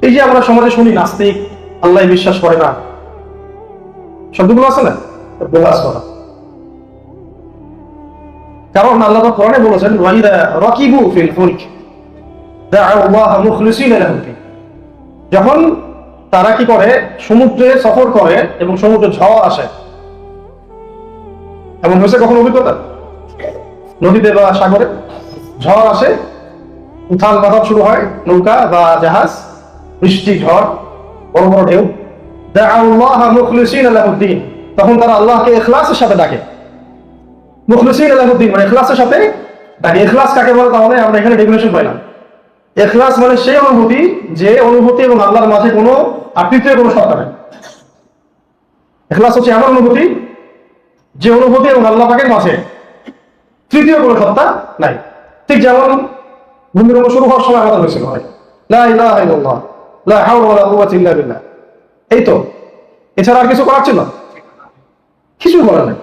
এই যে আমরা সমাজে শুনি নাস্তিক, আল্লাহ বিশ্বাস করে না, শব্দগুলো আছে না, বোগাস করা। কারণ আল্লাহ তো কোরআনে বলেছেন ওয়াইদা রাকিবু ফিল ফুলক দা'উ আল্লাহ মুখলিসিনা লাহু দ্বীন। যখন তারা কি করে, সমুদ্রে সফর করে এবং সমুদ্রে ঝড় আসে, এমন হয়েছে কখন অভিজ্ঞতা? নদীতে বা সাগরে ঝড় আসে, উথাল পাথাল শুরু হয়, নৌকা বা জাহাজ, বৃষ্টি ঝড়, বড় বড় ঢেউ। দা'উ আল্লাহ মুখলিসিনা লাহু দ্বীন, তখন তারা আল্লাহকে ইখলাসের সাথে ডাকে। মুখলিসিনা লাহু দ্বীন মানে ইখলাসের সাথে ডাকে। ইখলাস কাকে বলে তাহলে আমরা এখানে ডেফিনেশন পাইলাম। ইখলাস মানে সেই অনুভূতি, যে অনুভূতি এবং আল্লাহর মাঝে কোনো তৃতীয় কোনো সত্তা নেই। ইখলাস হচ্ছে এমন অনুভূতি, যে অনুভূতি এবং আল্লাহ পাকের মাঝে তৃতীয় কোনো সত্তা নাই। ঠিক যেমন ভূমিকম্প শুরু হওয়ার সময় আমাদের হয়েছিল, লা ইলাহা ইল্লাল্লাহ লা হাওলা ওয়ালা কুওয়াতা ইল্লা বিল্লাহ, এই তো, এছাড়া আর কিছু করার ছিল? কিছু করার নেই।